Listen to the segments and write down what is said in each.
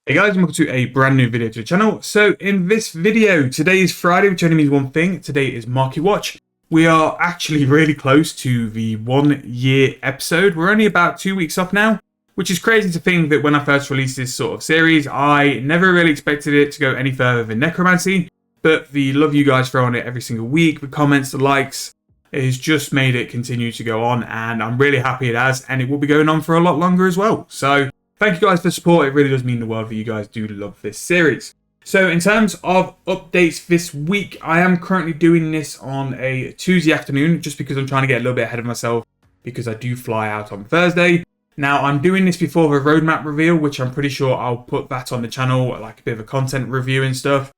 Hey guys, welcome to a brand new video to the channel. So in this video, today is Friday, which only means one thing. Today is Marketwatch. We are actually really close to the 1 year episode. We're only about 2 weeks off now, which is crazy to think that when I first released this sort of series, I never really expected it to go any further than necromancy. But the love you guys throw on it every single week, the comments, the likes, has just made it continue to go on. And I'm really happy it has, and it will be going on for a lot longer as well. So thank you guys for the support. It really does mean the world that you guys do love this series. So in terms of updates this week, I am currently doing this on a Tuesday afternoon just because I'm trying to get a little bit ahead of myself because I do fly out on Thursday. Now I'm doing this before the roadmap reveal, which I'm pretty sure I'll put that on the channel, like a bit of a content review and stuff.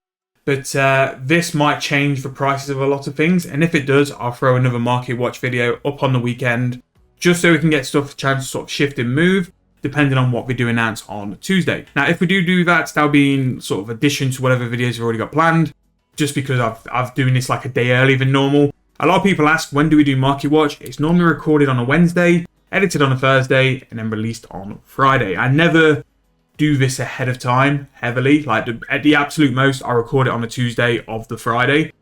But this might change the prices of a lot of things. And if it does, I'll throw another Marketwatch video up on the weekend just so we can get stuff a chance to sort of shift and move, depending on what we do announce on Tuesday. Now, if we do that, that'll be in sort of addition to whatever videos we've already got planned, just because I've doing this like a day earlier than normal. A lot of people ask, when do we do Marketwatch? It's normally recorded on a Wednesday, edited on a Thursday, and then released on Friday. I never do this ahead of time heavily. Like at the absolute most, I record it on a Tuesday of the Friday.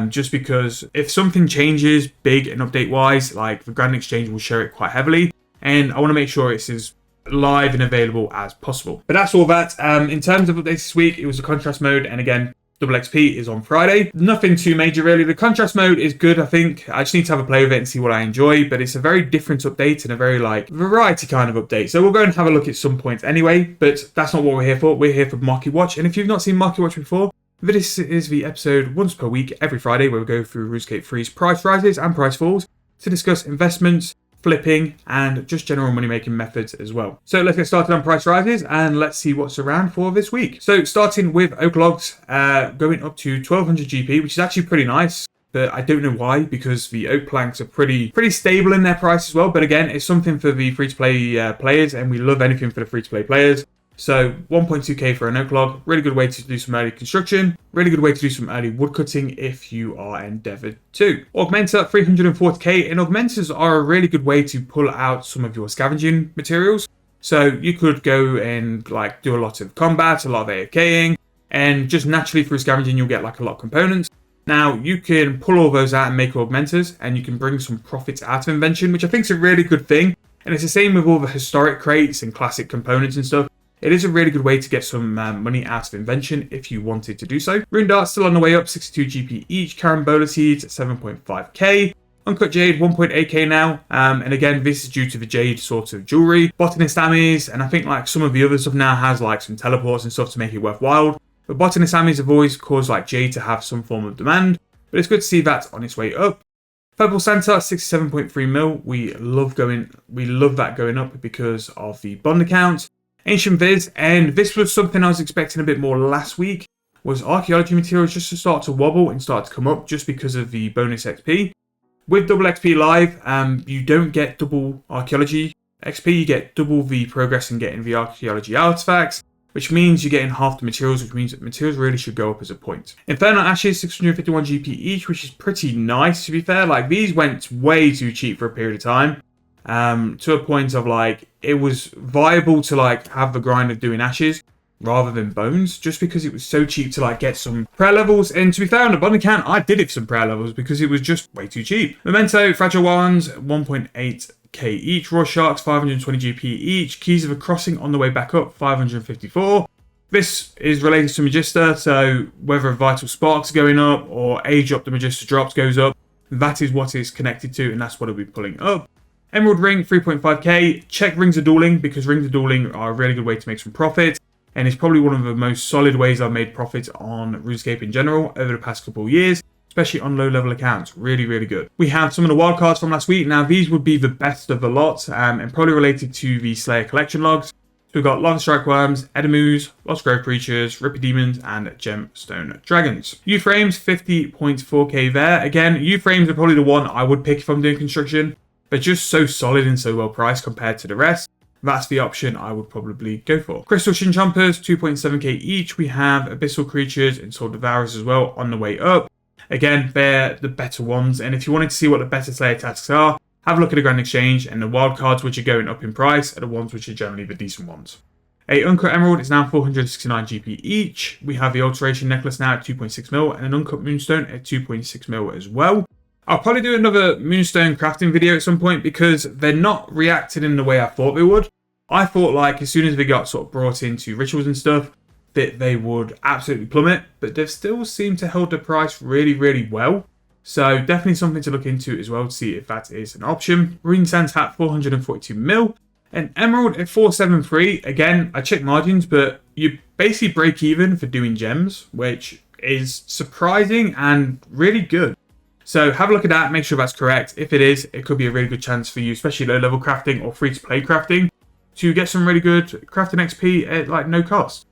Just because if something changes big and update wise, like the Grand Exchange will share it quite heavily. And I want to make sure it's as live and available as possible. But that's all that. In terms of updates this week, it was the contrast mode, and again, double XP is on Friday. Nothing too major really. The contrast mode is good, I think. I just need to have a play with it and see what I enjoy, but it's a very different update and a very like variety kind of update. So we'll go and have a look at some points anyway, but that's not what we're here for. We're here for Marketwatch, and if you've not seen Marketwatch before, this is the episode once per week, every Friday, where we go through Runescape 3's price rises and price falls to discuss investments, flipping, and just general money making methods as well. So let's get started on price rises and let's see what's around for this week. So starting with oak logs, going up to 1200 GP, which is actually pretty nice, but I don't know why, because the oak planks are pretty stable in their price as well. But again, it's something for the free to play players, and we love anything for the free to play players. So 1.2k for an oak log, really good way to do some early construction, really good way to do some early wood cutting if you are endeavored to. Augmenter, 340k, and augmenters are a really good way to pull out some of your scavenging materials. So you could go and like do a lot of combat, a lot of AFKing, and just naturally through scavenging you'll get like a lot of components. Now you can pull all those out and make augmenters, and you can bring some profits out of invention, which I think is a really good thing. And it's the same with all the historic crates and classic components and stuff. It is a really good way to get some money out of invention if you wanted to do so. Rune darts still on the way up, 62 GP each. Carambola seeds, 7.5k. Uncut jade, 1.8k now. And again, this is due to the jade sort of jewelry. Botanist amis, and I think like some of the other stuff now has like some teleports and stuff to make it worthwhile. But botanist amis have always caused like jade to have some form of demand. But it's good to see that on its way up. Purple Santa, 67.3 mil. We love that going up because of the bond account. Ancient Viz, and this was something I was expecting a bit more last week, was archaeology materials just to start to wobble and start to come up just because of the bonus XP. With double XP live, you don't get double archaeology XP, you get double the progress in getting the archaeology artifacts, which means you're getting half the materials, which means that materials really should go up as a point. Infernal Ashes, 651 GP each, which is pretty nice to be fair. Like these went way too cheap for a period of time. To a point of like it was viable to like have the grind of doing ashes rather than bones, just because it was so cheap to like get some prayer levels. And to be fair, on the bond account, I did it for some prayer levels because it was just way too cheap. Memento, fragile ones, 1.8k each. Raw sharks, 520 GP each. Keys of a crossing on the way back up, 554. This is related to Magister, so whether Vital Sparks going up or Age Up the Magister Drops goes up, that is what it's connected to, and that's what it'll be pulling up. Emerald Ring, 3.5k. Check Rings of Dueling, because Rings of Dueling are a really good way to make some profit. And it's probably one of the most solid ways I've made profit on RuneScape in general over the past couple of years, especially on low-level accounts. Really, really good. We have some of the wildcards from last week. Now, these would be the best of the lot, and probably related to the Slayer collection logs. So we've got Long Strike Worms, Edemus, Lost Grove Preachers, Ripper Demons, and Gemstone Dragons. U-Frames, 50.4k there. Again, U-Frames are probably the one I would pick if I'm doing construction. They're just so solid and so well priced compared to the rest. That's the option I would probably go for. Crystal Shin Chompers, 2.7k each. We have Abyssal Creatures and Sword Devourers as well on the way up. Again, they're the better ones. And if you wanted to see what the better Slayer tasks are, have a look at the Grand Exchange, and the wild cards which are going up in price are the ones which are generally the decent ones. A uncut emerald is now 469 GP each. We have the alteration necklace now at 2.6 mil and an uncut moonstone at 2.6 mil as well. I'll probably do another moonstone crafting video at some point because they're not reacting in the way I thought they would. I thought like as soon as they got sort of brought into rituals and stuff that they would absolutely plummet, but they've still seemed to hold the price really, really well. So definitely something to look into as well to see if that is an option. Rune Sands hat 442 mil. An emerald at 473. Again, I checked margins, but you basically break even for doing gems, which is surprising and really good. So have a look at that, make sure that's correct. If it is, it could be a really good chance for you, especially low level crafting or free to play crafting, to get some really good crafting XP at like no cost.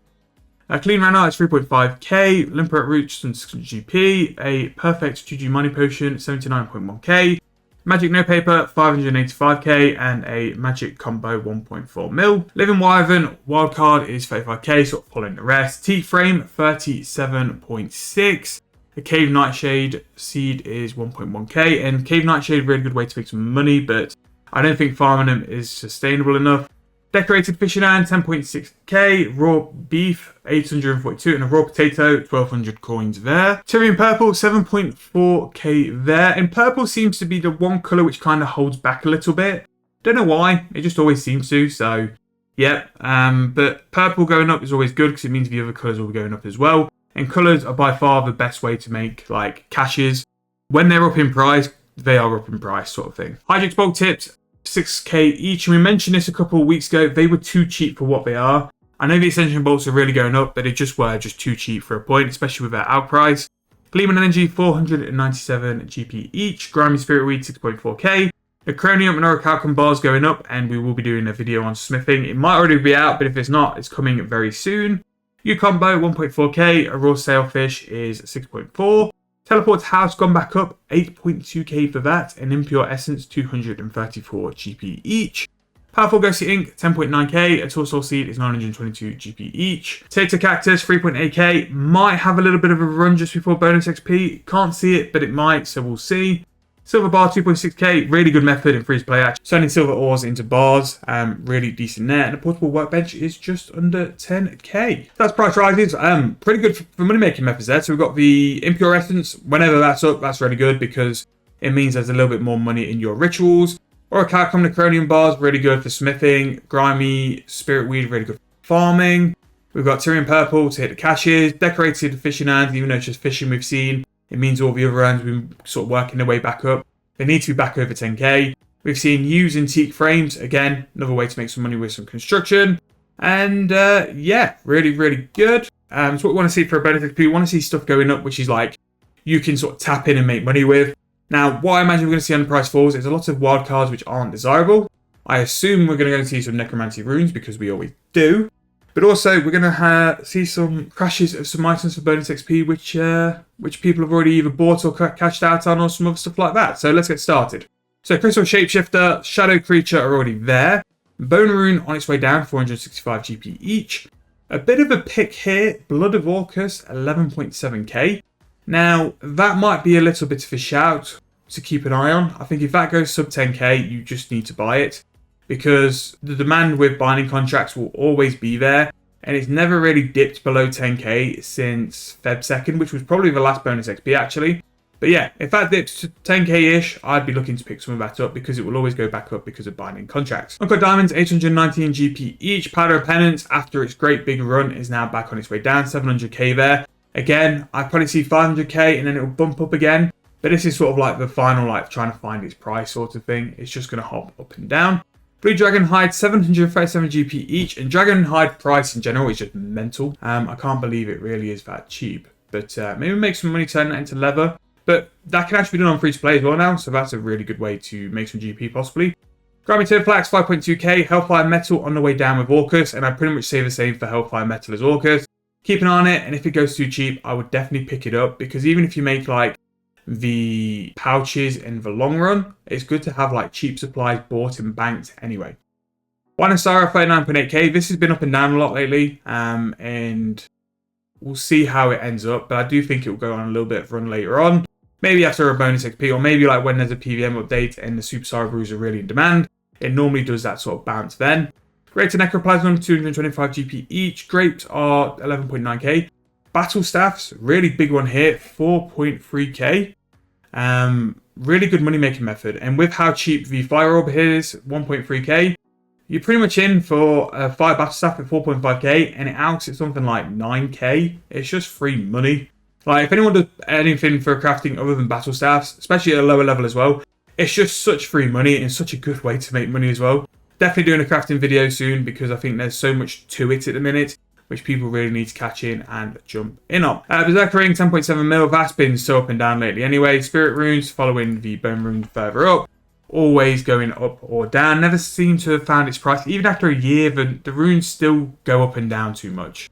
A clean runner is 3.5k, limper at roots and 600 GP, a perfect 2G money potion 79.1k, magic no paper 585k, and a magic combo 1.4 mil. Living wyvern wildcard is 35k, sort of following the rest. Teak frame 37.6. A cave nightshade seed is 1.1k, and cave nightshade really good way to make some money, but I don't think farming them is sustainable enough. Decorated fishing iron 10.6k, raw beef 842, and a raw potato 1200 coins there. Tyrian purple 7.4k there, and purple seems to be the one colour which kind of holds back a little bit. Don't know why, it just always seems to, so yeah. But purple going up is always good because it means the other colours will be going up as well. And colours are by far the best way to make like caches. When they're up in price, they are up in price sort of thing. Hydrix bulk tips 6k each, and we mentioned this a couple of weeks ago. They were too cheap for what they are. I know the ascension bolts are really going up, but they just were too cheap for a point, especially with their outprice. Gleaming energy 497 GP each. Grimy spirit weed 6.4k. The chromium and orichalcum bars going up, and we will be doing a video on smithing. It might already be out, but if it's not, it's coming very soon. U-combo 1.4k. A raw sailfish is 6.4. Teleport house gone back up, 8.2k for that, and impure essence 234 GP each. Powerful ghostly ink 10.9k, a torso seed is 922 GP each. Potato cactus 3.8k, might have a little bit of a run just before bonus XP, can't see it but it might, so we'll see. Silver bar 2.6k, really good method in freeze play actually. Turning silver ores into bars, really decent there. And a portable workbench is just under 10k. That's price rises, pretty good for money making methods there. So we've got the impure essence, whenever that's up, that's really good because it means there's a little bit more money in your rituals. Orichalcum necronium bars, really good for smithing. Grimy spirit weed, really good for farming. We've got Tyrian purple to hit the caches. Decorated fishing hands, even though it's just fishing we've seen. It means all the other hands have been sort of working their way back up. They need to be back over 10k. We've seen Yews and teak frames. Again, another way to make some money with some construction. And yeah, really, really good. So what we want to see for a benefit, we want to see stuff going up, which is like you can sort of tap in and make money with. Now, what I imagine we're going to see on the price falls is a lot of wild cards which aren't desirable. I assume we're going to go and see some necromancy runes because we always do. But also, we're going to see some crashes of some items for bonus XP, which people have already either bought or cashed out on, or some other stuff like that. So let's get started. So Crystal Shapeshifter, Shadow Creature are already there. Bone Rune on its way down, 465 GP each. A bit of a pick here, Blood of Orcus, 11.7k. Now, that might be a little bit of a shout to keep an eye on. I think if that goes sub 10k, you just need to buy it. Because the demand with binding contracts will always be there, and it's never really dipped below 10k since Feb 2nd, which was probably the last bonus XP actually. But yeah, if that dips to 10k-ish, I'd be looking to pick some of that up because it will always go back up because of binding contracts. Uncut Diamonds, 819 GP each. Powder of Penance, after its great big run, is now back on its way down, 700k there. Again, I'd probably see 500k and then it will bump up again. But this is sort of like the final, like trying to find its price sort of thing. It's just going to hop up and down. Blue Dragon Hide, 737 GP each, and Dragon Hide price in general is just mental. I can't believe it really is that cheap. But maybe make some money turning that into leather. But that can actually be done on free to play as well now, so that's a really good way to make some GP possibly. Grimy Turflax, 5.2k, Hellfire Metal on the way down with Orcus, and I pretty much say the same for Hellfire Metal as Orcus. Keep an eye on it, and if it goes too cheap, I would definitely pick it up, because even if you make like the pouches in the long run, it's good to have like cheap supplies bought and banked anyway. One Asara 39.8k. This has been up and down a lot lately, and we'll see how it ends up, but I do think it will go on a little bit of run later on, maybe after a bonus XP, or maybe like when there's a PVM update and the Super Sara brews are really in demand. It normally does that sort of bounce then. Greater Necroplasm, 225 GP each. Grapes are 11.9k. Battle Staffs, really big one here, 4.3k. Really good money making method. And with how cheap the Fire Orb is, 1.3k, you're pretty much in for a Fire Battle Staff at 4.5k, and it outs at something like 9k. It's just free money. Like, if anyone does anything for crafting other than Battle Staffs, especially at a lower level as well, it's just such free money and such a good way to make money as well. Definitely doing a crafting video soon because I think there's so much to it at the minute, which people really need to catch in and jump in on. Berserker Ring, 10.7 mil. That's been so up and down lately anyway. Spirit Runes following the Bone Runes further up. Always going up or down. Never seem to have found its price. Even after a year, the runes still go up and down too much.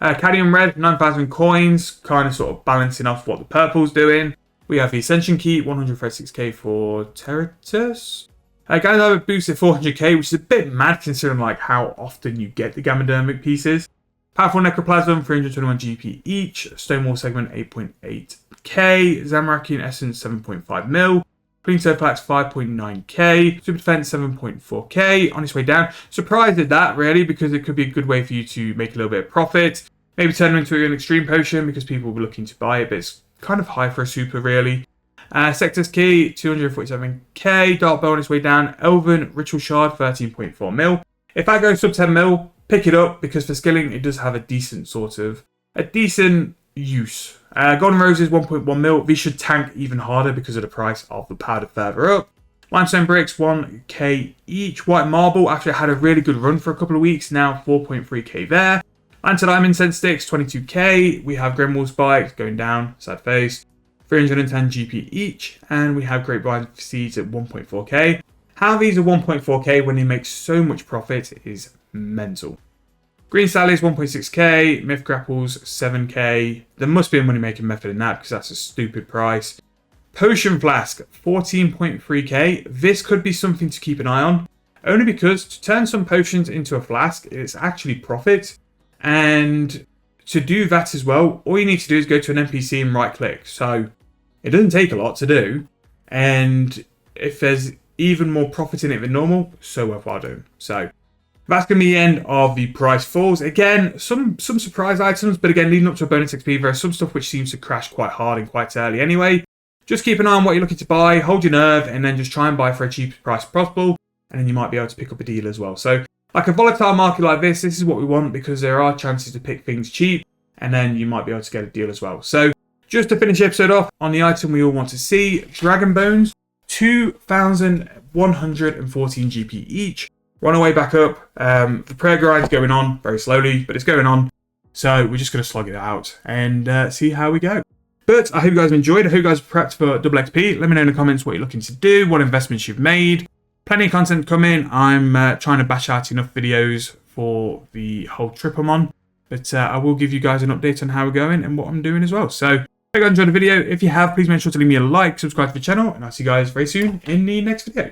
Cadmium Red, 9,000 coins. Kind of sort of balancing off what the purple's doing. We have the Ascension Key, 136k for Terratus. Gamma boost at 400k, which is a bit mad considering like how often you get the Gammadermic pieces. Powerful Necroplasm, 321 GP each. Stonewall Segment, 8.8k. Zamorakian Essence, 7.5 mil. Clean Surflax, 5.9k. Super Defense, 7.4k. On its way down. Surprised at that, really, because it could be a good way for you to make a little bit of profit. Maybe turn them into an Extreme Potion because people will be looking to buy it, but it's kind of high for a super, really. Sector's Key, 247k. Dark Bow on its way down. Elven Ritual Shard, 13.4 mil. If I go sub 10 mil, pick it up because for skilling, it does have a decent use. Golden Roses, 1.1 mil. These should tank even harder because of the price of the powder further up. Limestone Bricks, 1k each. White Marble, after it had a really good run for a couple of weeks, now 4.3k there. Lantern Incense Sticks, 22k. We have Gremwall Spikes going down, sad face. 310 GP each, and we have Grapevine Seeds at 1.4k. How these are 1.4k when they make so much profit is mental. Green Sallies, 1.6k. Myth Grapples, 7k. There must be a money making method in that because that's a stupid price. Potion Flask, 14.3k. This could be something to keep an eye on, only because to turn some potions into a flask, it's actually profit. And to do that as well, all you need to do is go to an NPC and right click. So it doesn't take a lot to do. And if there's even more profit in it than normal, so worthwhile doing. So that's going to be the end of the price falls. Again, some surprise items, but again, leading up to a bonus XP, there are some stuff which seems to crash quite hard and quite early anyway. Just keep an eye on what you're looking to buy, hold your nerve, and then just try and buy for a cheap price possible. And then you might be able to pick up a deal as well. So like a volatile market like this is what we want because there are chances to pick things cheap. And then you might be able to get a deal as well. So just to finish the episode off on the item we all want to see, Dragon Bones, 2,114 GP each. We're on our way back up. The prayer grind's going on very slowly, but it's going on. So we're just going to slog it out and see how we go. But I hope you guys have enjoyed. I hope you guys are prepped for double XP. Let me know in the comments what you're looking to do, what investments you've made. Plenty of content coming. I'm trying to bash out enough videos for the whole trip I'm on. But I will give you guys an update on how we're going and what I'm doing as well. So, I hope you guys enjoyed the video. If you have, please make sure to leave me a like, subscribe to the channel, and I'll see you guys very soon in the next video.